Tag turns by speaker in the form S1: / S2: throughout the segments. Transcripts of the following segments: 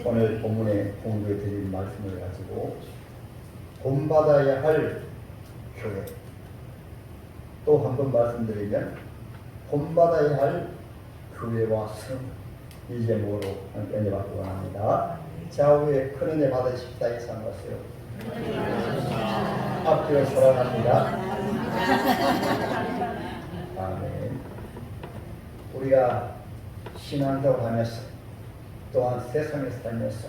S1: 오늘 본문에 공부해 드린 말씀을 가지고 본받아야 할 교회, 또 한 번 말씀드리면 본받아야 할 교회와 성, 이 제목으로 은혜 받기 원합니다. 좌우에 큰 은혜 받으십사 이상하세요. 앞뒤로 사랑합니다. 아멘. 우리가 신앙생활 하면서 또한 세상에 살면서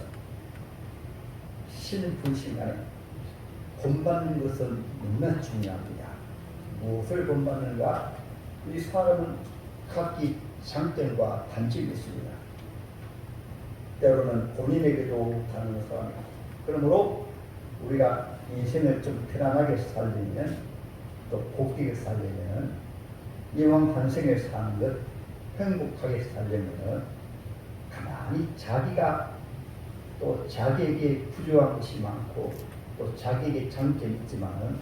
S1: 신불신간에 본받는 것은 너무나 중요합니다. 무엇을 본받는가? 이 사람은 각기 장점과 단점이 있습니다. 때로는 본인에게도 다른 사람이고, 그러므로 우리가 인생을 좀 편안하게 살려면, 또 복되게 살려면, 이왕 한생에 사는 것 행복하게 살려면 가만히 자기가 또 자기에게 부족한 것이 많고 또 자기에게 장점이 있지만은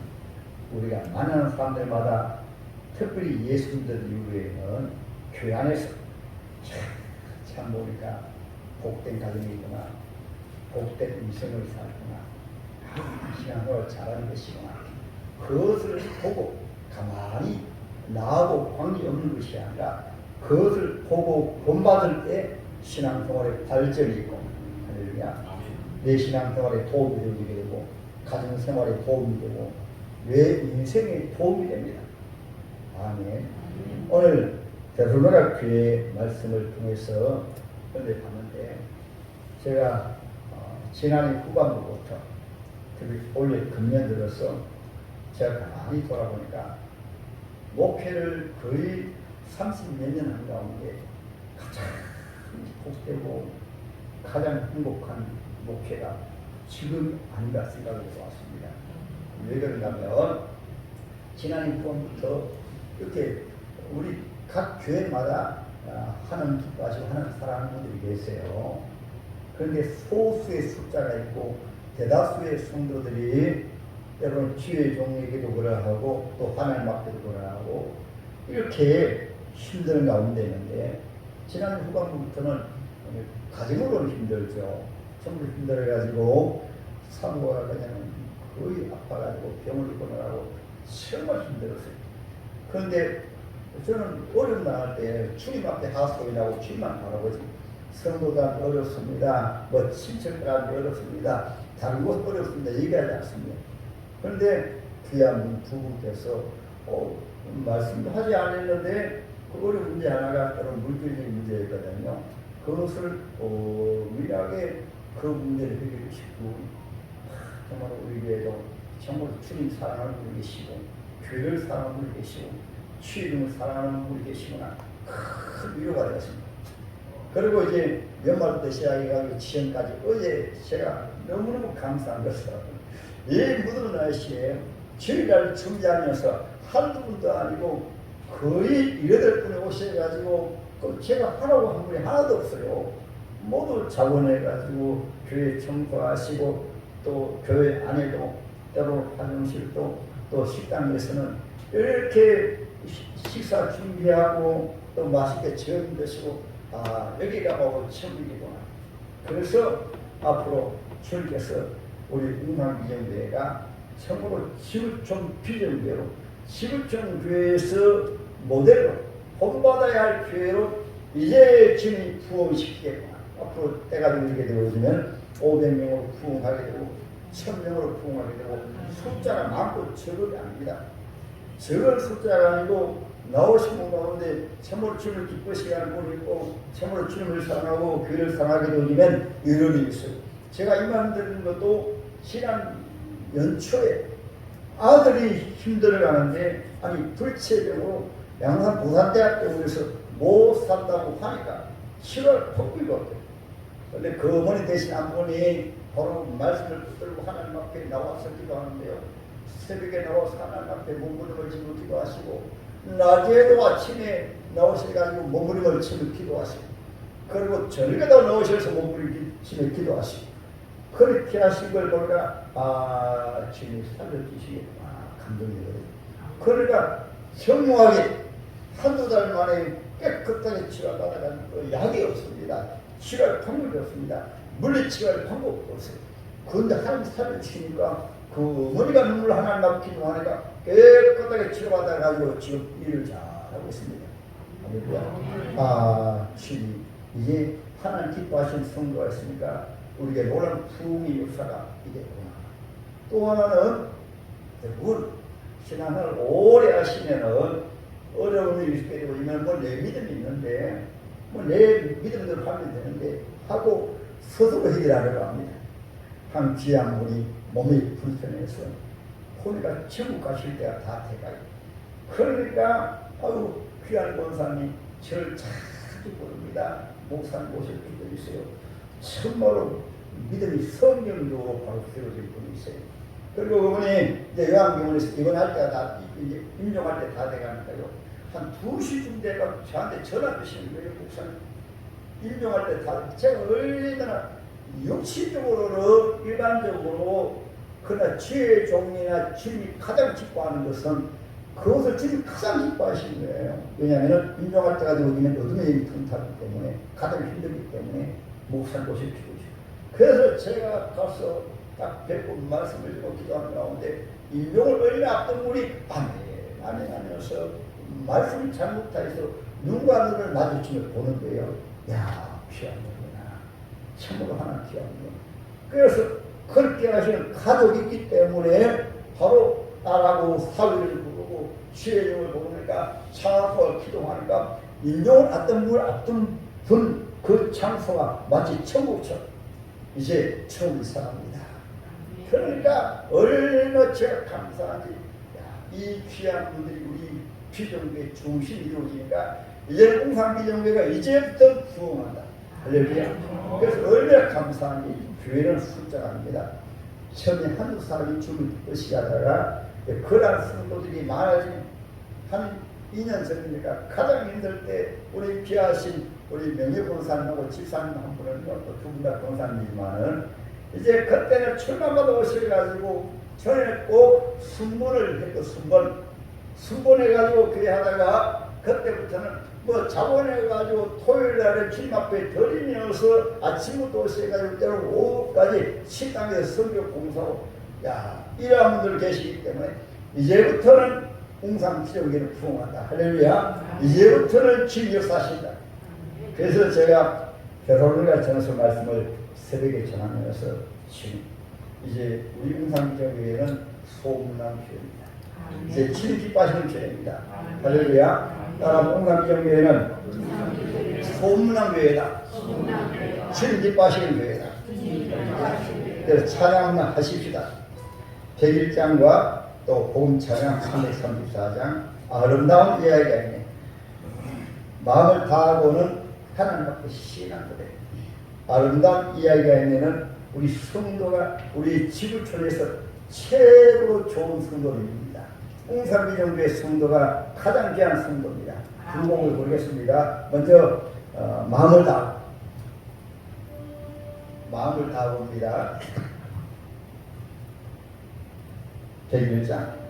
S1: 우리가 만나는 사람들마다 특별히 예수님들 이후에는 교회 안에서 참 우리가 복된 가정이구나, 복된 인생을 살구나, 신앙생활을 잘하는 것이구나, 그것을 보고 가만히 나하고 관계없는 것이 아니라 그것을 보고 본받을 때 신앙생활에 발전이 있고, 할렐루야, 내 신앙생활에 도움이 되게 되고 가정생활에 도움이 되고 내 인생에 도움이 됩니다. 아멘. 오늘 데살로니가 교회 말씀을 통해서 은혜 받는데, 제가 지난해 후반부부터 특히 올해 금년 들어서 제가 가만히 돌아보니까 목회를 거의 30몇 년 한 가운데 가장 복되고 가장 행복한 목회가 지금 아닌가 생각을 해왔습니다. 왜 그런가면 지난해 후반부터 이렇게 우리 각 교회마다 하는 기뻐하시고 하는 사랑하는 분들이 계세요. 그런데 소수의 숫자가 있고 대다수의 성도들이 때로는 주의 종에게도 그러하고 또 하나님 앞에도 그러하고 이렇게 힘든 가운데 있는데, 지난 후반부부터는 가정으로는 힘들죠. 전부 힘들어가지고 사모가 그냥 거의 아파가지고 병을 입원하고 정말 힘들었어요. 그런데 저는 어려움 당할 때 주님 앞에 하소연하고 주님만 바라보지, 성도단 어렵습니다, 뭐 친척단 어렵습니다, 다른 곳 어렵습니다 얘기하지 않습니다. 그런데 귀한 두 분께서 말씀도 하지 않았는데 그 어려운 문제 하나가 때로는 물질적인 문제였거든요. 그것을 미하게 그 문제를 해결하시고, 정말 우리 교회도 정말 주님 사랑하는 분이 계시고 교회를 사랑하는 분이 계시고 취임을 사랑하는 분이 계시구나, 큰 위로가 되었습니다. 그리고 이제 연말부터 시작해가지고 지금까지 어제 제가 너무너무 감사한 것은 이 무더운 날씨에 주일날 준비하면서 한두 분도 아니고 거의 18분이 오셔가지고 제가 하라고 한 분이 하나도 없어요. 모두 자원해가지고 교회 청소하시고 또 교회 안에도 때로 화장실도 또 식당에서는 이렇게 식사 준비하고 또 맛있게 저녁 드시고, 여기가 바로 천국이구나. 그래서 앞으로 주님께서 우리 운항비전교회가 참으로 지구촌 비전교회로 지구촌 교회에서 모델로 본받아야 할 교회로 이제 주님이 부흥시키겠구나. 앞으로 때가 되게 되어지면 500명으로 부흥하게 되고 1000명으로 부흥하게 되고 숫자가 많고 적은 게 아닙니다. 적은 숫자가 아니고 나오신 분 가운데 참으로 주님을 기쁘시게 하는 분이 있고 참으로 주님을 사랑하고 교회를 사랑하게 되면 이런 일이 있어요. 제가 이 말 드리는 것도 지난 연초에 아들이 힘들어가는데 불치병으로 양산 부산대학병원에서 못 산다고 하니까 7월 폭비거든요. 그런데 그 어머니 대신 한 분이 바로 말씀을 붙들고 하나님 앞에 나와서 기도하는데요. 새벽에 나와서 하나님 앞에 몸부림을 치며 기도하시고 낮에도 아침에 나오셔가지고 몸부림을 치며 기도하시고 그리고 저녁에도 나오셔서 몸부림을 치며 기도하시고 그렇게 하신 걸 보니까 주님이 살려주시겠구나 감동이거든요. 그러니까 현명하게 한두 달 만에 깨끗하게 치료받아가지고 약이 없습니다. 치료할 방법이 없습니다. 물리치료할 방법이 없어요. 그런데 하나님 살을 치니까 그 머리가 눈물 하나 막히고 하니까 깨끗하게 치료받아 가지고 지금 일을 잘하고 있습니다. 할렐루야. 이제 하나님 기뻐하신 성도가 있으니까 우리에게 놀라운 부흥의 역사가 있겠구나. 또 하나는 대부분 신앙을 오래 하시면은 어려운 일이 있게 되고 내 믿음이 있는데 내 믿음대로 하면 되는데 하고 스스로 해결하려고 합니다. 한 귀한 분이 몸이 불편해서 혼이가 천국 가실 때가 다 돼가요. 그러니까 귀한 권사님이 저를 자주 부릅니다. 목사님 오실 분도 있어요. 정말로 믿음이 성경적으로 바로 세워질 분이 있어요. 그리고 그분이 이제 요한병원에서 입원할 때가 다 이제 임종할 때 다 돼가니까요. 한 2시쯤 돼가 저한테 전화 주시는 거예요. 목사님 임종할 때 다 제가 얼마나 육신적으로는 일반적으로 그러나 지혜의 종이나 주님이 가장 기뻐하는 것은 그것을 주님이 가장 기뻐하시는 거예요. 왜냐하면 임종할 때가 되면 어둠의 틈타기 때문에 가장 힘들기 때문에 목사님 오실 필요죠. 그래서 제가 가서 딱 뵙고 말씀을 드리고 기도하는 가운데 임종을 얼마 앞둔 우리 아멘 하면서 말씀이 잘못해서 눈과 눈을 마주치며 보는 거예요. 야, 귀한 거구나. 참으로 하나 귀한 거. 그래서 그렇게 하시는 가족이 있기 때문에 바로 나라고 사위를 부르고 지혜령을 부르니까 창하고 기도하니까 임종을 앞둔 그 장소가 마치 천국처럼 이제 천국이 살아갑니다. 그러니까 얼마나 제가 감사한지 이 귀한 분들이 우리 비전교회 중심이 이루어지니까 이제 웅산비전교회가 이제부터 부흥한다. 할렐루야. 그래서 얼마나 감사한지 교회는 숫자갑니다. 처음에 한두 사람이 죽을 것이 하다가 그런 성도들이 많아진 한 2년 전이니까 가장 힘들 때 우리 귀하신 우리 명예권사님하고 집사님 한 분은 또 두 분 다 권사님이지만은 이제 그때는 출마받아 오셔가지고 전에 꼭 순번을 했고 순번해가지고 그래 하다가 그때부터는 뭐 자본해가지고 토요일날에 주님 앞에 드리면서 아침부터 오셔가지고 때로 오후까지 식당에서 성경 공사하고 이러한 분들 계시기 때문에 이제부터는 웅산기적에는 부흥한다. 할렐루야. 이제부터는 주님 역사하신다. 그래서 제가 결혼을 전해서 말씀을 새벽에 전하면서 지금 이제 우리 웅산기적에는 소문난 교회입니다. 이제 주님 기뻐하시는 교회입니다. 할렐루야. 따라 웅산기적에는 소문난 교회다. 주님 기뻐하시는 교회다. 그래서 찬양만 하십시다. 101장과 또 복음 찬양 334장 아름다운 이야기가 있네. 마음을 다하고는 하나님 앞에 신앙 고백. 아름다운 이야기가 있는 우리 성도가 우리 지구촌에서 최고로 좋은 성도입니다. 웅산비전교회 성도가 가장 귀한 성도입니다. 불공을 부르겠습니다. 먼저 마음을 다합니다. 101장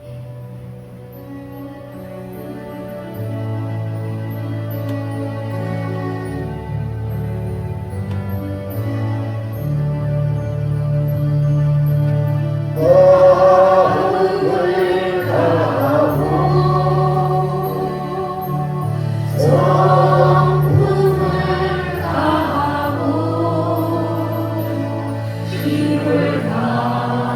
S1: 힘을 다하여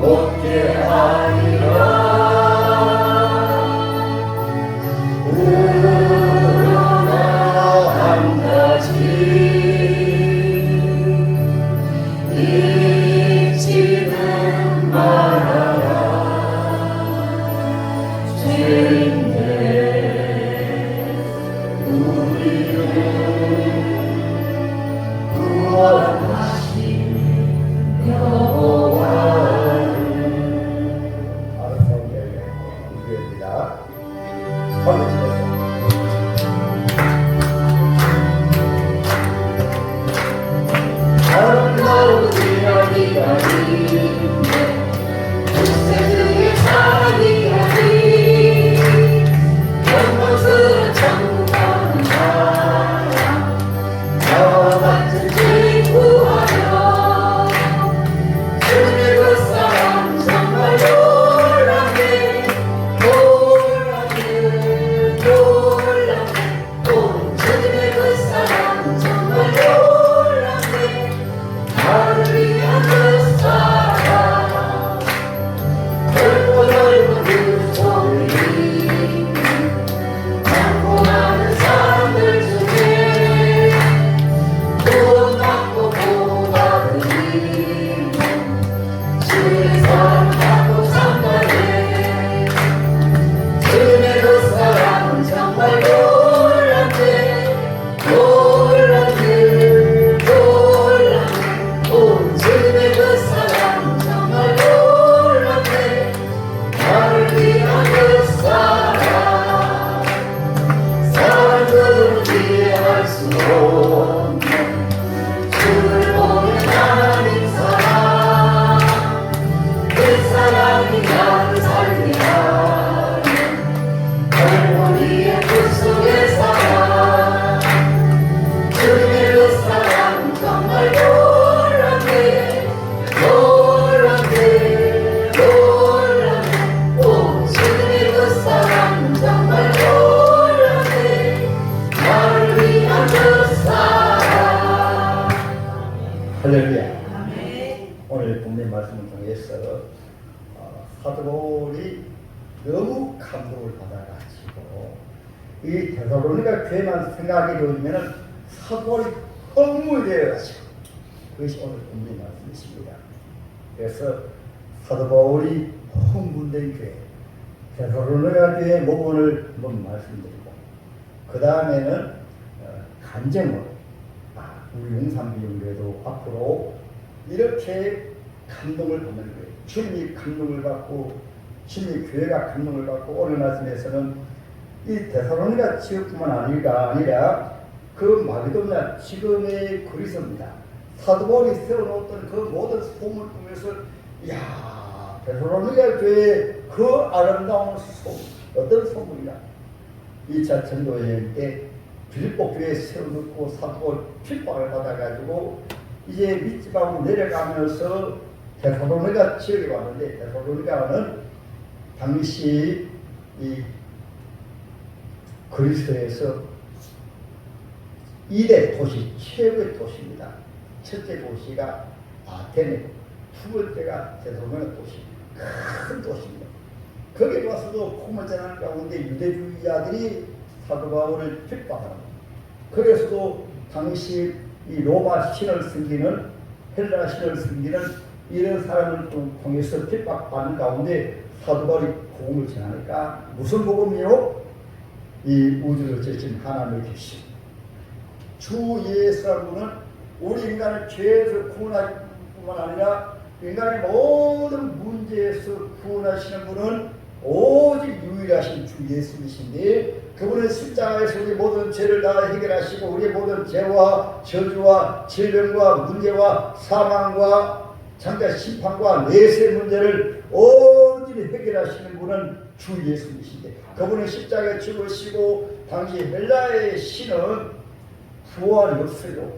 S1: 못게 하리라. 할렐루야. 오늘 본문 말씀을 통해서 사도 바울이 너무 감동을 받아가지고 이 데살로니가 교회만 생각하게 되면 사도 바울이 흥분되어가지고 그것이 오늘 본문 말씀이십니다. 그래서 사도 바울이 흥분된 교회 데살로니가 교회 모본을 한번 말씀드리고 그 다음에는 간증을 우리 용산비용교회도 앞으로 이렇게 감동을 받는 거예요. 주님이 감동을 받고 주님이 교회가 감동을 받고 오늘 말씀에서는 이 데살로니가 지역뿐만 아니라 그 마게도냐 지금의 그리스도입니다. 사도 바울이 세워놓았던 그 모든 소문을 통해서 이야 데살로니가 교회의 그 아름다운 소문 어떤 소문이냐 2차 전도여행 때 빌립보 교회에 세워놓고 사도 바울 핍박을 받아가지고 이제 밑지방으로 내려가면서 데살로니가 지역에 왔는데 데살로니가는 당시 이 그리스에서 2대 도시 최고의 도시입니다. 첫째 도시가 아테네, 두 번째가 데살로니가 도시, 큰 도시입니다. 거기에 와서도 복음을 전하는 가운데 유대주의자들이 사도 바울을 핍박합니다. 그래서도 당시 이 로마 신을 섬기는 헬라 신을 섬기는 이런 사람을 통해서 핍박받는 가운데 사도 바울이 복음을 전하니까 무슨 복음이요? 이 우주를 지으신 하나님의 계심 주 예수라는 우리 인간을 죄에서 구원할 뿐만 아니라 인간의 모든 문제에서 구원하시는 분은 오직 유일하신 주 예수이신데 그분은 십자가에서 우리 모든 죄를 다 해결하시고 우리의 모든 죄와 저주와 질병과 문제와 사망과 장차 심판과 내세 문제를 온전히 해결하시는 분은 주 예수이신데 그분은 십자가에 죽으시고 당시 헬라의 신은 부활이 없어요.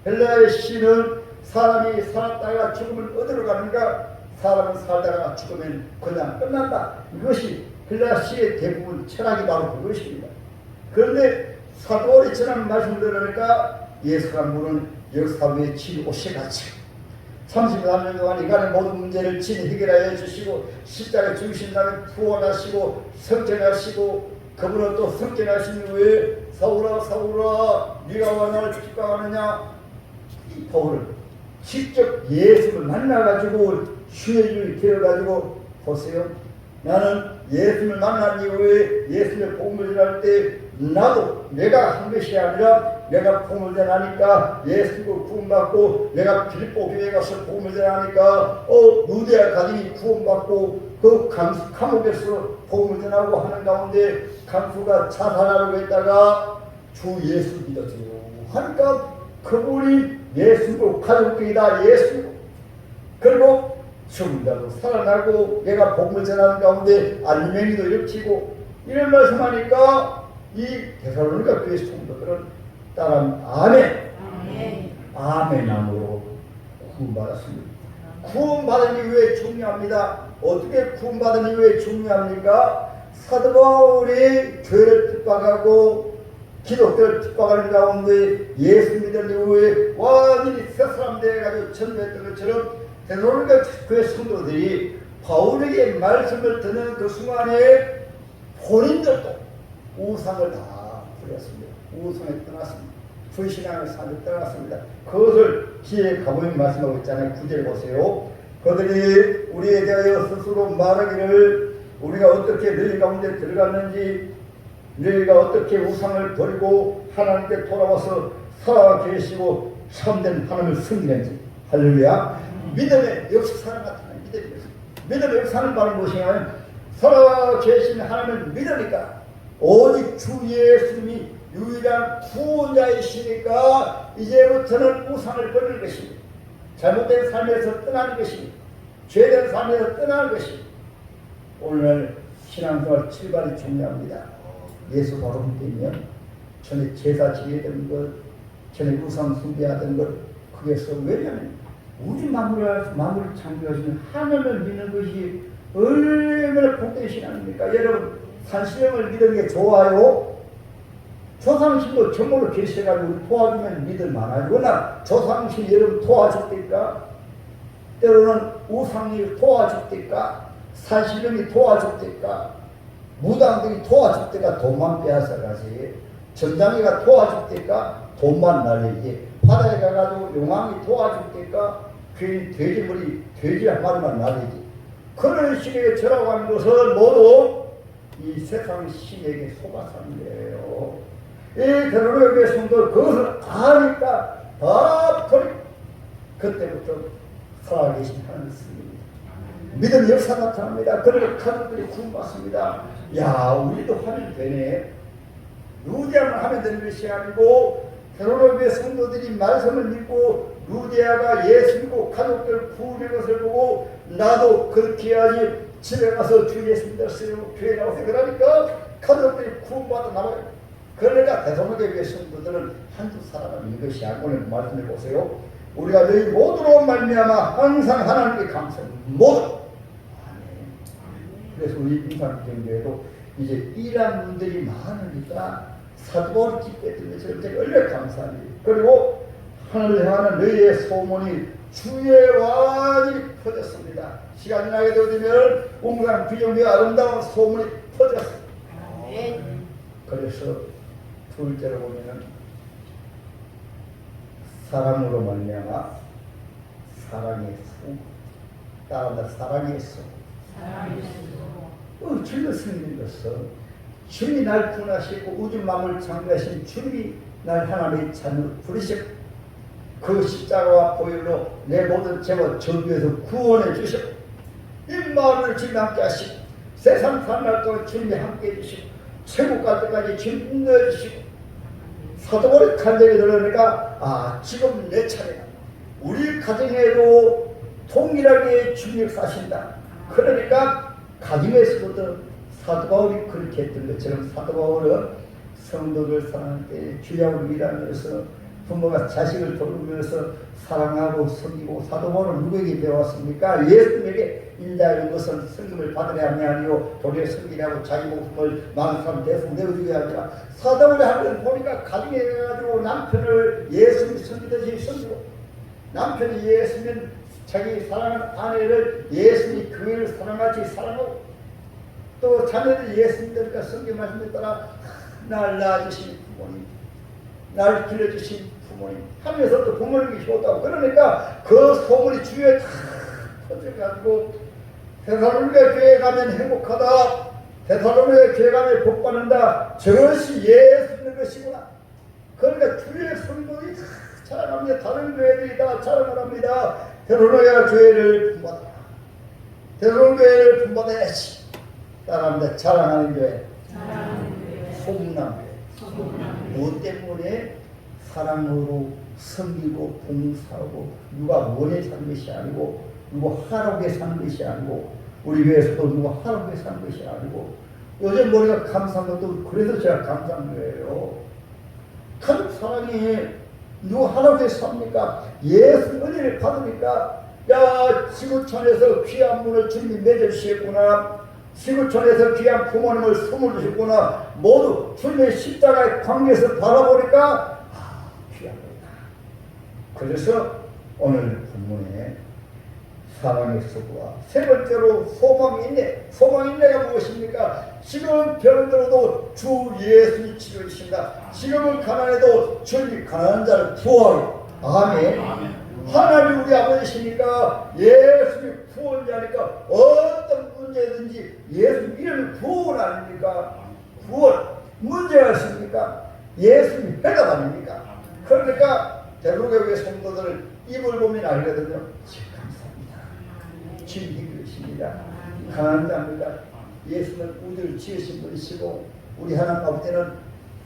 S1: 헬라의 신은 사람이 살았다가 죽으면 어디로 가는가? 사람은 살다가 죽으면 그냥 끝난다. 이것이 헬라시의 대부분 철학이 바로 그것입니다. 그런데 사도 바울이 전한 말씀을 들으니까 예수란 분은 역사 외치 오셔가지고 33년 동안 인간의 모든 문제를 진 해결하여 주시고 십자가에 죽으신 다음에 구원하시고 성전하시고 그분은 또 성전하신 후에 사울아 사울아 네가 왜 나를 핍박하느냐. 이 바울은 직접 예수를 만나가지고 휴회중에 데려가지고 보세요. 나는 예수를 만난 이후에 예수를 복음을 전할 때 나도 내가 한 것이 아니라 내가 복음을 전하니까 예수로 구원받고 내가 빌립보 교회에 가서 복음을 전하니까 루디아 가정이 구원받고 그 감옥에서 복음을 전하고 하는 가운데 강수가 자살하려고 했다가 주 예수 믿었죠. 하니까 그분이 예수로 가족들이다 예수. 그리고 죽은다고 살아나고 내가 복음을 전하는 가운데 알맹이도 일으키고 이런 말씀하니까 이 데살로니가 교회 성도들은 따라 아멘함으로 구원받았습니다. 구원받은 이후에 중요합니다. 어떻게 구원받은 이후에 중요합니까? 사도 바울이 교회를 핍박하고 기독교를 핍박하는 가운데 예수 믿은 이후에 완전히 새 사람 되어가지고 전도했던 것처럼 데살로니가 교회 성도들이 바울에게 말씀을 듣는 그 순간에 본인들도 우상을 다 버렸습니다. 우상에 떠났습니다. 불신앙의 삶을 떠났습니다. 그것을 뒤에 가보면 말씀하고 있잖아요. 9절 보세요. 그들이 우리에 대하여 스스로 말하기를 우리가 어떻게 너희 가운데 들어갔는지 너희가 어떻게 우상을 버리고 하나님께 돌아와서 살아 계시고 참된 하나님을 섬기는지. 할렐루야. 믿음의 역사를 나타내는 믿음의 역사는 바로 무엇이냐면 살아 계신 하나님을 믿으니까 오직 주 예수님이 유일한 구원자이시니까 이제부터는 우상을 버리는 것입니다. 잘못된 삶에서 떠나는 것입니다. 죄된 삶에서 떠나는 것입니다. 오늘 신앙생활 출발이 중요합니다. 예수 바로 믿으면 전에 제사 지내던 것, 전에 우상 숭배하던 것, 그게서 왜냐하면 우주 만물을 창조하시는 하나님을 믿는 것이 얼마나 복된 신앙입니까? 여러분 산신령을 믿는 게 좋아요. 조상신도 정말로 계셔가지고 도와주면 믿을 만하죠. 그러나 조상신 여러분 도와줬을까? 때로는 우상이 도와줬을까? 산신령이 도와줬을까? 무당들이 도와줬을까? 돈만 빼앗아가지. 전장이가 도와줬을까? 돈만 날리지. 바다에 가가지고 용왕이 도와줬을까? 괜히 돼지 한 마리만 날리지. 그런 식의 절하고 것은 모두 이 세상 신에게 속아서는 거예요. 이 데살로니가 성도 그것을 아니까 다 버리고 그때부터 살아계신 하나님을 섬깁니다. 믿음의 역사 나타납니다. 그리고 가족들이 구원받습니다. 야, 우리도 하면 되네. 루디아만 하면 되는 것이 아니고 데살로니가 성도들이 말씀을 믿고 루디아가 예수 믿고 가족들 구원의 것을 보고 나도 그렇게 해야지. 집에 가서 주 예수 믿었어요. 교회 나와서 그러니까 가족들이 구원받아 나와요. 그러니까 데살로니가 교회 성도들은 한두 사람은 이것이 아니고 오늘 말씀해 보세요. 우리가 너희 모두로 말미암아 항상 하나님께 감사합니다. 모두. 그래서 우리 인산경제에도 이제 일한 분들이 많으니까 사도바울이 기뻐했던 것처럼 제가 얼마나 감사합니다. 그리고 하늘을 향하는 너희의 소문이 주의 완전히 퍼졌습니다. 시간이 나게 되면 웅랑 비정의 아름다운 소문이 퍼졌습니다. 그래서 둘째로 보면은 사랑으로 말미암아 사랑의 수 따라다 사랑의 수 주님을 섬기면서 주님이 날 구원하시고 우주 만물을 창조하신 주님이 날 하나님의 자녀로 부르시고 그 십자가와 보혈로 내 모든 죄와 저주에서 구원해 주시고 이 마음을 주님 함께 하시고 세상 살날 동안 주님이 함께 해주시고 천국 갈 때까지 주님 인도해 주시고 사도바울의 간증이 들으니까 지금 내 차례다. 우리 가정에도 동일하게 주님 역사하신다. 그러니까 가정에서부터 사도바울이 그렇게 했던 것처럼 사도바울은 성도들 사랑할 때 주야로 일하면서 부모가 자식을 돌보면서 사랑하고 섬기고 사도바울은 누구에게 배웠습니까? 예수님에게 인자하는 것은 성금을 받으려 함이 아니요 도리어 섬기라고 자기 목숨을 많은 사람 대신 내어주게 하니라. 사도바울이 하는 보니까 가정에 가지고 남편을 예수님 섬기듯이 섬기고 남편이 예수님 자기 사랑하는 아내를 예수님이 교회를 사랑같이 사랑하고 또 자녀들 예수님들과 성경 말씀에 따라 날 낳아주신 부모님, 날 길러주신 부모님 하면서 또 부모님이 효도하고 그러니까 그 소문이 주위에 다 퍼져가지고 데살로니가 교회에 가면 행복하다, 데살로니가 교회에 가면 복받는다, 저것이 예수 믿는 것이구나. 그러니까 주위의 성도들이 다 자랑합니다. 다른 교회들이 다 자랑을 합니다. 데살로니가 교회를 품받아라, 데살로니가 교회를 품받아야지. 따라합니다. 자랑하는 교회, 소문난 교회. 무엇 때문에? 사랑으로 섬기고 봉사하고 누가 원해 사는 것이 아니고 누구 하라고 사는 것이 아니고 우리 교회에서도 누구 하라고 사는 것이 아니고 요즘 머리가 감사한 것도 그래서 제가 감사한 거예요. 가족 사랑이 누구 하라고 삽니까? 예수 은혜를 받으니까 야 지구촌에서 귀한 분을 주님이 맺어주셨구나, 지구촌에서 귀한 부모님을 선물 주셨구나, 모두 주님의 십자가의 광경에서 바라보니까 귀한 거다. 그래서 오늘 본문에 사랑의 서구와 세 번째로 소망이 있네. 소망이 있네가 무엇입니까? 지금 병들어도 주 예수님이 치료하신다. 지금은 가난해도 주님이 가난한 자를 구하여. 아멘. 하나님 우리 아버지시니까 예수님이 구원자니까 어떤 문제든지 예수님 이름이 구원 아닙니까? 구원. 문제가 있습니까? 예수님이 해답 아닙니까? 그러니까 대구교회 성도들 입을 보면 알거든요. 감사합니다. 주님이 그러십니다. 가난한 자입니다. 예수는 우리를 지으신 분이시고 우리 하나님 아버지는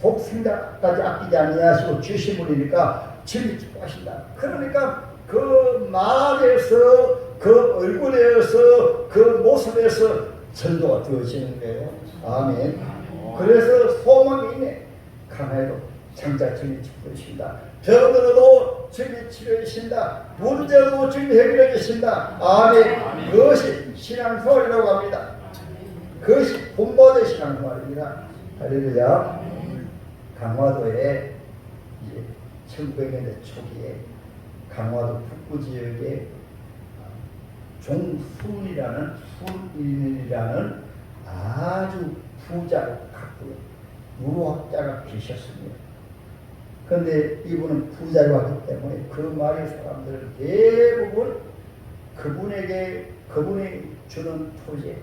S1: 복생자까지 아끼지 아니하시고 주신 분이니까 주님이 기뻐하신다. 그러니까 그 말에서 그 얼굴에서 그 모습에서 전도가 되어지는 거예요. 아멘. 그래서 소망이 있네. 강해도 장자 주님이 치료해주신다. 병들어도 주님이 치료해주신다. 문제도 주님이 해결해 주신다. 아멘. 그것이 신앙생활이라고 합니다. 그것이 본받의 신앙생활입니다. 할렐루야. 강화도에 이제 1900년대 초기에 강화도 북부 지역에 종순이라는 순인이라는 아주 부자로 갖고 유학자가 계셨습니다. 그런데 이분은 부자로 왔기 때문에 그 마을 사람들은 대부분 그분이 주는 토지,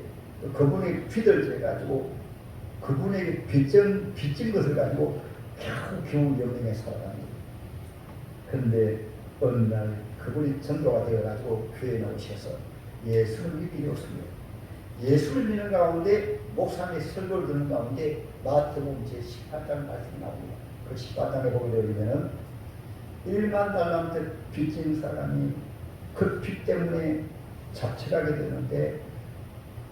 S1: 그분이 빚을 져가지고 그분에게 빚진 것을 가지고 겨우 영생에 살아갑니다. 그런데 어느 날 그분이 전도가 되어가지고 교회에 오셔서 예수를 믿게 되었습니다. 예수를 믿는 가운데 목사님의 설교를 듣는 가운데 마태복음 제18장 말씀이 나옵니다. 그 18장에 보게 되면은 1만 달란트 빚진 사람이 그 빚 때문에 자책하게 되는데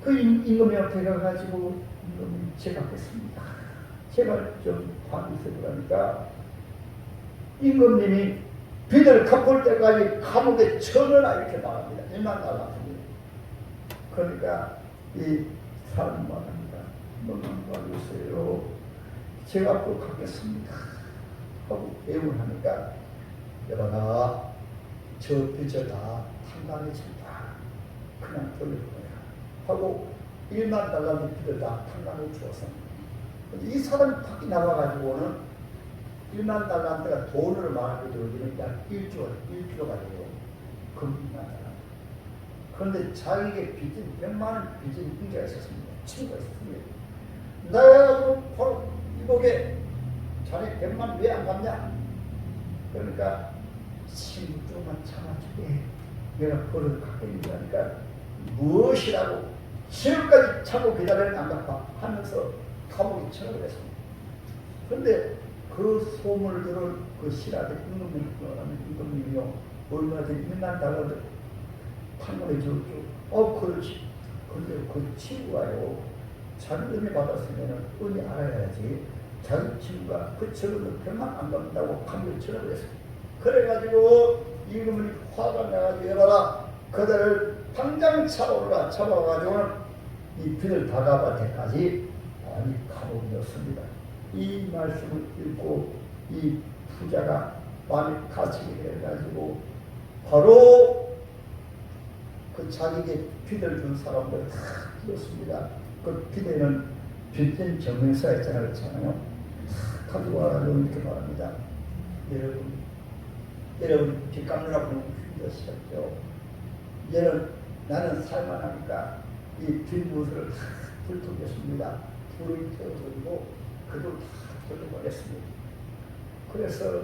S1: 그 임금이 앞에 가가지고 임금이 제가 겠습니다. 제발 좀 봐주세요. 그러니까 임금님이 빚을 갚을 때까지 감옥에 쳐넣어라 이렇게 말합니다. 1만 달란트입니다. 그러니까 이 사람이 말합니다. 너만 봐주세요. 제가 꼭 갚겠습니다. 하고 애원하니까 여봐라 저 빚을 다 탕감해준다. 그냥 돌릴 거야. 하고 1만 달란트 빚을 다 탕감해 주어서 이 사람이 밖에 나와가지고는 1만 달란트가 돈으로 말하고 들어오기는 약 1조가 돼요. 그 1만 달란트. 그런데 자기에게 빚진 100만 원 빚진 형제가 있었습니다. 친구가 있었습니다. 나야 바로 이복에 자네 100만 원 왜 안 갚냐? 그러니까 친구 조금만 참아주게. 내가 그걸 갚겠다니까 무엇이라고 시험까지 참고 기다리는 안 갚아 하면서 감옥에 쳐넣어 했습니다. 그런데 그 소문을 들은 그 신하들 임금님이요 얼마나 된 1만 달러를 판결해 줬죠. 그렇지. 근데 그 친구가요 자기 은혜 받았으면 은혜 알아야지. 자기 친구가 그 적은 100만 안 갚는다고 판결 쳐넣어 했어요. 그래가지고 임금이 화가 나가지고 해봐라 그들을 당장 잡아가지고는 이 빚을 다 갚을 때까지 많이 감옥에 넣습니다. 이 말씀을 읽고 이 부자가 마음이 갇히게 돼가지고 바로 그 자기에게 비를 준 사람들 다 들었습니다. 그 비대는 빚진 정명사 있잖아요. 그렇잖아요. 다 가지고 와가지고 이렇게 말합니다. 여러분 빚 갚느라고 힘드셨죠. 나는 살만하니까 이 빈무술을 다 불태우겠습니다. 불을 태워버리고 그도 다 돌려버렸습니다. 그래서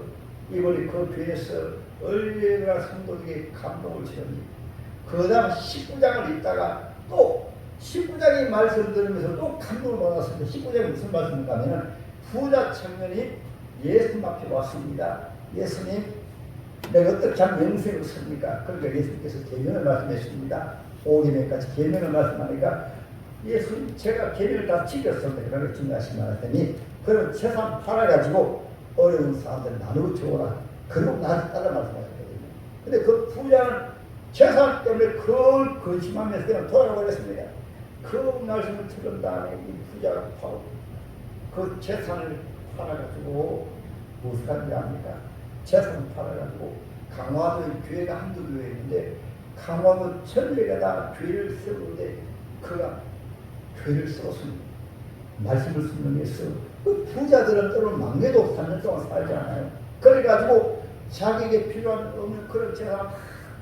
S1: 이번에 그 교회에서 얼마나 성도에게 감동을 주었니. 그 다음 19장을 읽다가 또 19장의 말씀 들으면서 또 감동을 받았습니다. 19장이 무슨 말씀인가 하면 부자 청년이 예수님 앞에 왔습니다. 예수님, 내가 어떻게 하면 영생을 섭니까? 그러니까 예수님께서 계명을 말씀하십니다. 5계명까지 계명을 말씀하니까 예수님, 제가 계명을 다 지켰습니다. 그런 걸 중요하신 말했더니 그럼 재산 팔아가지고 어려운 사람들 나누어 주어라. 그리고 나한테 따라 말씀하셨거든요. 근데 그 부자는 재산 때문에 그걸 근심하면서 그냥 돌아버렸습니다. 그 말씀을 들은 다음에 이 부자가 바로 그 재산을 팔아가지고 무슨 하는지 압니까? 재산을 팔아가지고 강화도에 교회가 한두 교회 있는데 강화도 전체가 다 교회를 세우는데 그가 교회를 세웠습니다. 말씀을 듣는 데서 그 부자들은 때로는 막내도 3년 동안 살지 않아요. 그래가지고 자기에게 필요한 없는 그런 재산을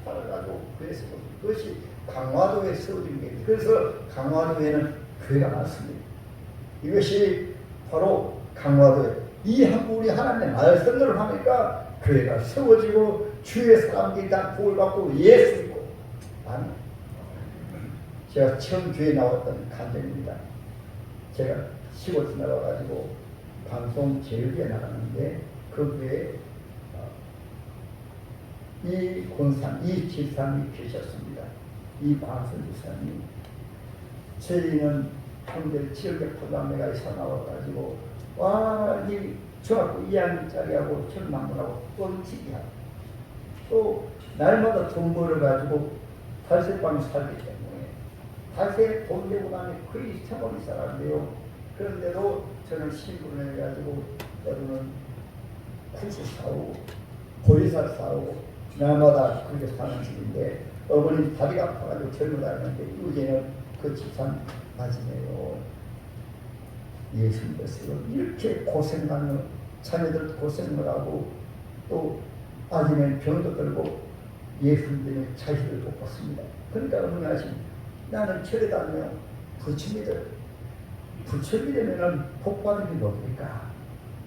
S1: 팔아가지고 그래서 그것이 강화도에 세워진 게 그래서 강화도에는 교회가 많습니다. 이것이 바로 강화도에 이 한국이 하나님의 말씀을 하니까 교회가 세워지고 주의 사람들이 다 복을 받고 예수 믿고 아멘. 제가 처음 교회에 나왔던 간증입니다. 제가 시골에 나와가지고 방송 제일교에 나갔는데 그 교회에 이곤산, 이집사님이 계셨습니다. 이광선 집사님. 저희는 형들 지역에 포담회가 있어 나와가지고 이 중학교 2학년짜리하고 천만문하고 뻥치기하고 또 날마다 돈 벌어가지고 달새방에 살기 때문에 달새 돈 내고 나면 거의 천원이 살았는데요. 그런데도 저는 신분을 해가지고 때로는 구수 사오고 보리살 사오고 날마다 그렇게 사는 집인데 어머니 다리가 아파가지고 젊어다니는데 이제는 그 집산 맞으네요. 예수님께서 이렇게 고생하는 자녀들 고생을 하고 또 아직은 병도 들고 예수님 때문에 자식을 돕았습니다. 그러니까 어머니 하신 나는 절에 다니면 부처님이 되면 복받은 게 뭡니까?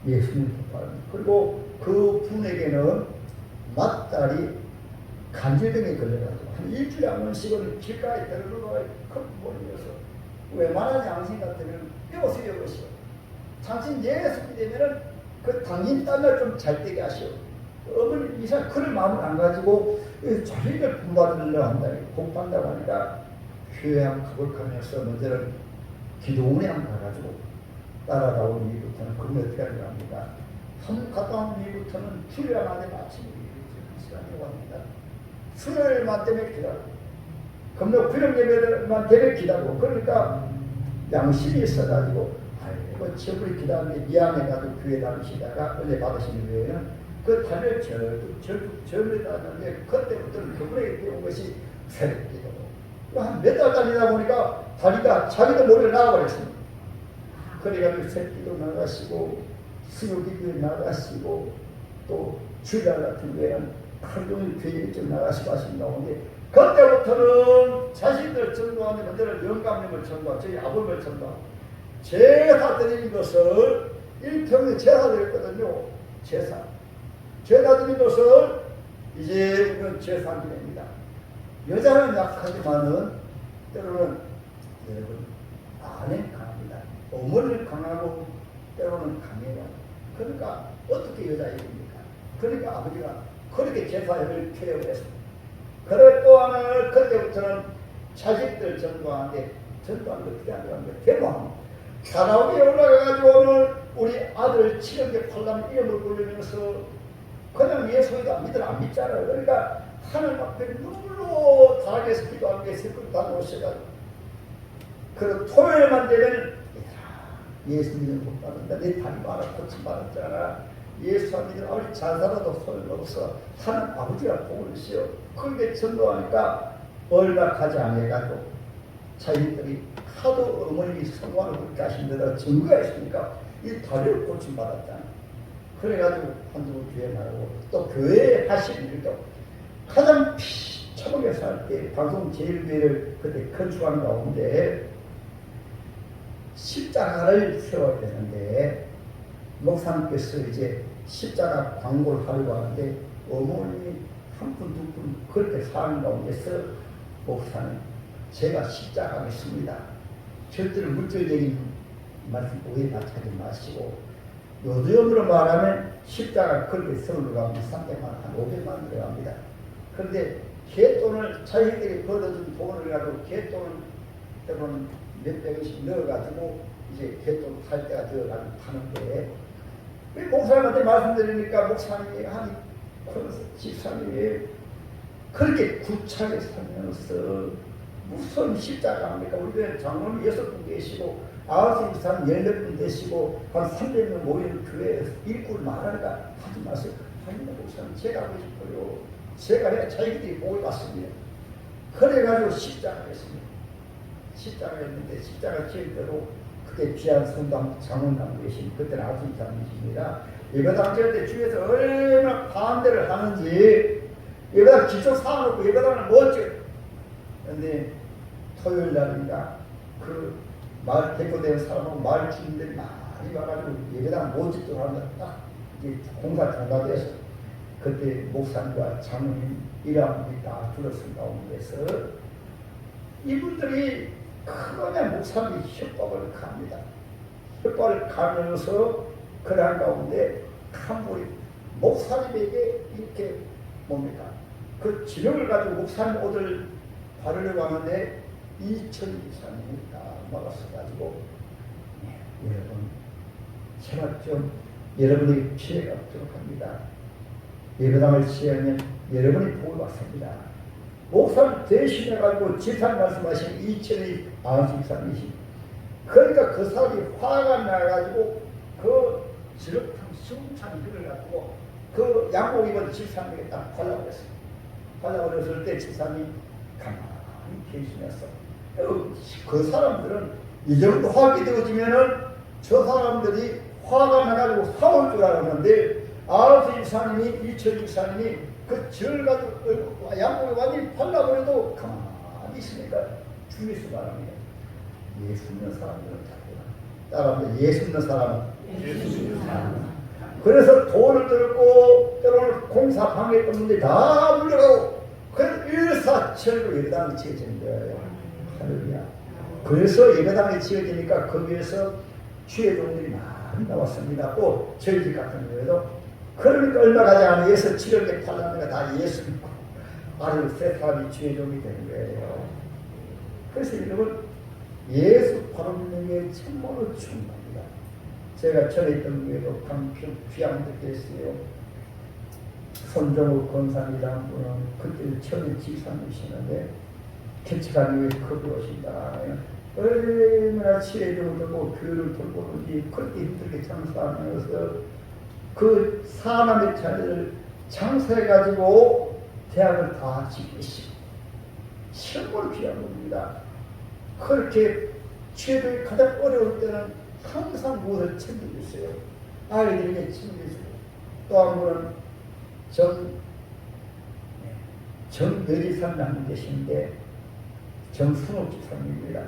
S1: 예수님 복받은. 그리고 그 분에게는 맏딸이 간질병에 걸려가지고 한 일주일에 한 번씩은 길가에 데려가서 컵몰려서 웬만한 양심 같으면 뼈세요 것이요. 당신 예수님이 되면은 그 당신 딸을 좀 잘 되게 하시오. 어머니 이상 그런 마음을 안 가지고 자식을 분받으려고 한다. 복받는다고 하니까 교회 한번 가볼까면서 먼저는 기도원에 한번 가가지고 따라가온 이후부터는 그럼 어떻게 하려고 합니까? 한 갔다 온 이후부터는 주일날 안에 마치는 시간이 옵니다. 수요일만 때문에 기다리고 금요 구령 예배만 때문에 기다리고 그러니까 양심이 있어가지고 아이고 저분이 기다리는데 미안해가지고 교회 다니시다가 은혜 받으시는 후에는 그 달을 절을 다녔는데 그때부터는 그분에게 배운 것이 새벽기도 한 몇 달 다니다 보니까 다리가 자기도 모르게 나가버렸습니다. 그래가지고 새벽기도 나가시고 수요기도에 나가시고 또 주일날 같은 경우에는 하루 종일 교회에 좀 나가시고 하신 가운데 그때부터는 자신들 전도하는 분들은 영감님을 전도하고 저희 아버님을 전도하고 제사 드리는 것을 일평생 제사 드렸거든요. 제사 드리는 것을 이제 우리는 제사 드립니다. 여자는 약하지만은 때로는 여러분 아내는 강합니다. 어머니는 강하고 때로는 강해요. 그러니까 어떻게 여자입니까? 그러니까 아버지가 그렇게 제사를 케어했습니다. 그리고 또 하나는 그때부터는 자식들 전도하는데 전도하는 거 어떻게 하는가 대모합니다. 사나우에 올라가가지고 오늘 우리 아들 7년째 팔람 이름을 부르면서 그냥 예수이다 믿으라 안 믿잖아요. 그러니까 하나님 앞에 눈물로 다락에서 기도하는 게 슬픈 다 오셔가지고 그리고 토요일만 되면 예수 믿는 못 받는다. 내 다리 봐라 고침 받았잖아. 예수 안 믿는 아버지 잘 살아도 소용없어. 하나님 아버지가 복을 주시오. 그게 전도하니까 얼마 가지 않아가지고 자기들이 하도 어머님이 성공을 그렇게 하신 데다 증거가 있으니까 이 다리를 고침받았잖아. 그래가지고 한두 교회 나가고 또 교회에 하시는 일도 가장 처음에 살 때 방송제일교회를 그때 건축한 가운데 십자가를 세워야 되는데 목사님께서 이제 십자가 광고를 하려고 하는데 어머님이 한 분, 두 분 그렇게 사는 가운데서 목사님 제가 십자가 하겠습니다. 절대로 물질적인 말씀 오해 하지 마시고 요즘으로 말하면 십자가 그렇게 세우러 가면 300만 원, 한 500만 원 들어갑니다. 그런데 개돈을 자기들이 벌어준 돈을 가지고 개돈을 때로는 몇백 원씩 넣어가지고 이제 개돈 살 때가 들어가면 파는데 목사님한테 말씀드리니까 목사님이 아니 집사님이 그렇게 구차하게 살면서 무슨 십자가 합니까? 우리는 장로님 6분 계시고 아홉 집사님 14분 되시고 한 300명 모이는 교회에서 일꾼을 말하니까 하지 마세요. 하지만 목사님 제가 하고 싶어요. 제가 해야 자기들이 복을 받습니다. 그래가지고 십자가 했습니다. 십자가 했는데 십자가 지을 때로 그게 귀한 성당 장로님 계신 그때는 아홉 집사님이십니다. 예배당 지을 때 주위에서 얼마나 반대를 하는지 예배당 기초 쌓아놓고 예배당을 못 지어요. 그런데 토요일 날인가 그 마을 대표된 사람하고 마을 주민들이 많이 와가지고 예배당 못 짓도록 하면 딱 공사 종료돼서 그때 목사님과 장로님 일하분이 다 들었을 가운데서 이분들이 그냥 목사님이 협박을 갑니다. 협박을 가면서 그러한 가운데 한 분이 목사님에게 이렇게 뭡니까 그 지령을 가지고 목사님 옷을 바르려고 하는데 이천이사님이 다 막았어가지고 여러분 제발 좀 여러분이 피해가 없도록 합니다. 예배당을 취하면 여러분이 복을 받습니다. 목사님 대신해가지고 집사님 말씀하신 이천의 아집사님이시 그러니까 그 사람이 화가 나가지고 그 지륵탕 숨찬 글을 갖고 그 양복 입은 집사님에게 딱 발라고 그랬어요. 발라고 그랬을 때 집사님이 가만히 계시면서 그 사람들은 이 정도 화기 되어지면은 저 사람들이 화가 나가지고 싸울 줄 알았는데 아우스 집사님이 이철 집사님이 그 절 가지고 양복에 완전히 발라버려도 가만히 있으니까 주의수 말합니다. 예수 믿는 사람들은 따라합니다. 예수 믿는 사람은 그래서 돈을 들고 때로는 공사 방해했던 분들이 다 물려가고 그래서 일사천리로 예배당이 지어지는 거예요. 할렐루야. 그래서 예배당이 지어지니까 거기에서 주의 종들이 많이 나왔습니다. 또 저희 집 같은 경우에도 그러니까 얼마 가지 않아서 7월에 팔라는가 다 예수 믿고 아주 세 사람이 주의 종이 되는 거예요. 그래서 여러분 예수 바로 믿는 게 참으로 중요합니다. 제가 전에 있던 교회도 강평 귀양도 계세요. 손정욱 권사님이라는 분은 그때 처음에 집사님이시는데 개척한 교회 거기 오신다. 얼마나 치료를 들고 교회를 돌보는지 그렇게 힘들게 장사하면서 그 사람의 자리를 장사해가지고 대학을 다 지키시고 시험을 귀한 겁니다. 그렇게 치료를 가장 어려울 때는 항상 무엇을 챙겨주세요. 아이들에게 챙겨주고 또 한 분은 정여지사님 한 분 계신데 정순옥 지사님입니다.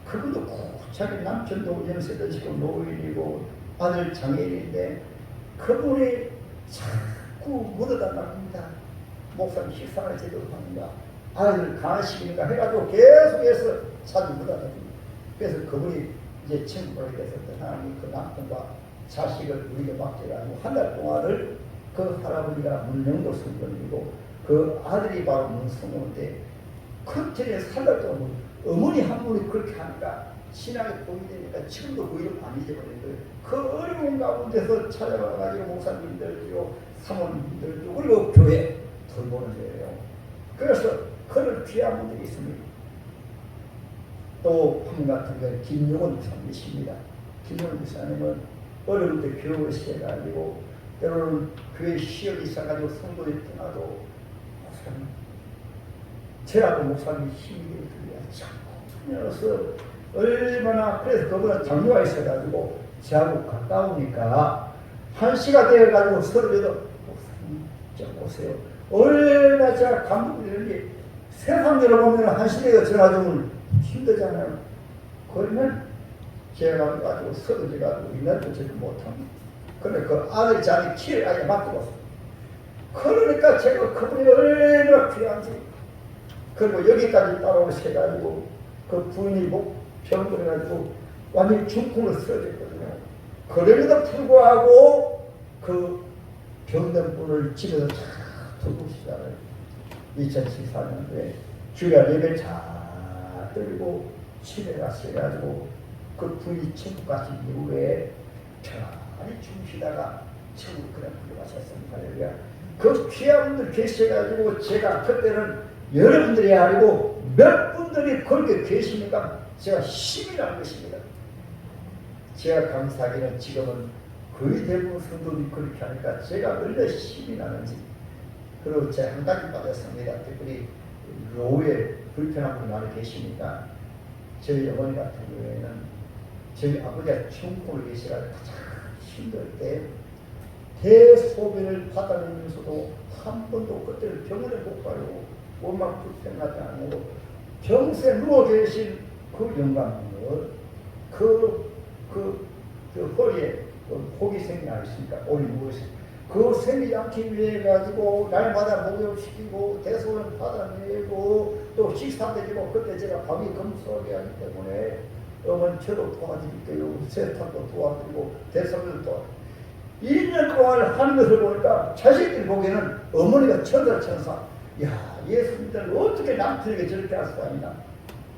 S1: 그분도 자기 남편도 연세도 지금 노인이고 아들 장애인인데 그분이 자꾸 물어달랍니다. 목사님 식사를 제대로 합니다. 아이들 간식인가 해가지고 계속해서 자주 물어답니다. 그래서 그분이 이제 친구가 돼서 하나님이 그 남편과 자식을 우리에게 맡겨가지고 한 달 동안을 그 할아버지가 문명도 성도이고 그 아들이 바로 문성도인데 그때에 살다 동안 어머니 한 분이 그렇게 하니까 신앙에 도움이 되니까 지금도 그 이름 안 잊어버린 거예요. 그 어려운 가운데서 찾아와가지고 목사님들도 사모님들도 그리고 교회 돌보는 거예요. 그래서 그런 귀한 분들이 있습니다. 또 한 같은 경우는 김용원 목사님이십니다. 김용원 목사님은 어려울 때 교육을 시켜가지고 때로는 교회 시험이 있어가지고 성도들이 떠나도 목사님 저하고 목사님이 힘이 들어야 자꾸 얼마나 그래서 그보다 장로가 있어가지고 저하고 가까우니까 1시가 되어가지고 서로에도 목사님 좀 오세요. 얼마나 제가 감동이 되는지 세상으로 보면 1시 되어 전화 주면 힘들잖아요. 그러면 제가 가지고 서러져가지고 이날도 저도 못합니다. 그런데 그 아들 자리 키를 아예 맡겨봤어요. 그러니까 제가 그분이 얼마나 귀한지. 그리고 여기까지 따라오셔가지고 그 부인이 병들어가지고 완전히 중풍으로 쓰러졌거든요. 그럼에도 불구하고 그 병든 분을 집에서 잘 돌보시잖아요. 2014년도에 주일 예배 잘 드리고 집에 가셔가지고 그 부인이 천국 가신 이후에 편안히 주무시다가 천국 그냥 불러가셨습니다. 할렐루야. 그 귀한 분들 계셔가지고 제가 그때는 여러분들이 아니고 몇 분들이 그렇게 계시니까 제가 힘이 나는 것입니다. 제가 감사하기는 지금은 거의 대부분 성도들이 그렇게 하니까 제가 얼마나 힘이 나는지. 그리고 제가 한 가지 받았습니다. 특별히 노후에 불편한 분이 많이 계시니까 저희 어머니 같은 경우에는 저희 아버지가 중풍을 계시가지고 가장 힘들 때 대소변을 받아내면서도 한 번도 그때는 병원에 못 가요. 워낙 불편하지 않고 평생 누워 계신 그 영감을 그 허리에 혹이 생기 않습니까? 오리 누워있어요. 그 생기지 않기 위해 가지고 날마다 목욕시키고 대소변 받아내고 또 식사되고 그때 제가 밥이 금수하게 하기 때문에 어머니 저도 도와드릴게요. 세탁도 도와드리고 대소변도 도와드리고 2년 동안 하는 것을 보니까 자식들이 보기에는 어머니가 천사. 야, 예수님들 어떻게 남편에게 저렇게 할 수가 있나?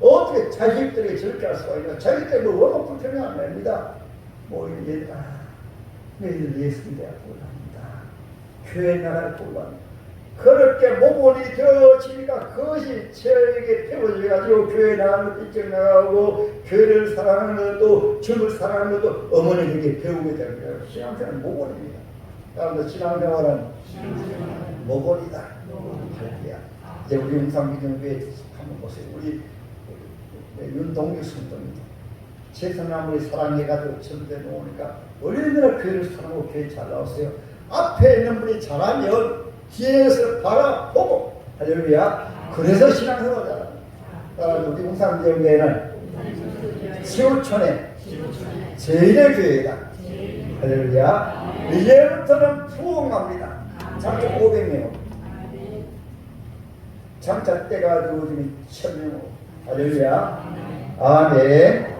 S1: 어떻게 자식들에게 저렇게 할 수가 있나? 자식들이 뭐 워낙 불편이 안 됩니다. 뭐 이제 너희들 예수님 대학 골랍니다. 교회 나갈 골랍니다. 그렇게 모범이 되어지니까 그것이 저에게 태워져가지고 교회 나가는 것도 일찍 나가고 교회를 사랑하는 것도 주를 사랑하는 것도 어머니에게 배우게 되는 거예요. 신앙생활은 모범입니다. 여러분들 신앙생활은 모범이다. 할렐루야. 이제 우리 영상기념교회 한번 보세요. 우리 윤동규 성도입니다. 최선아무리 사랑해가지고 전대 놓으니까 얼마나 교회를 사랑하고 교회 잘 나왔어요. 앞에 있는 분이 잘하면 뒤에서 바라보고 할렐루야. 그래서 신앙생활 잘합니다. 따라서 우리 용산기념교회는 시우촌의 제일의 교회다. 할렐루야. 이제부터는 부흥합니다. 장차 500명. 장차 때가 지금 1000명. 할렐루야. 아멘.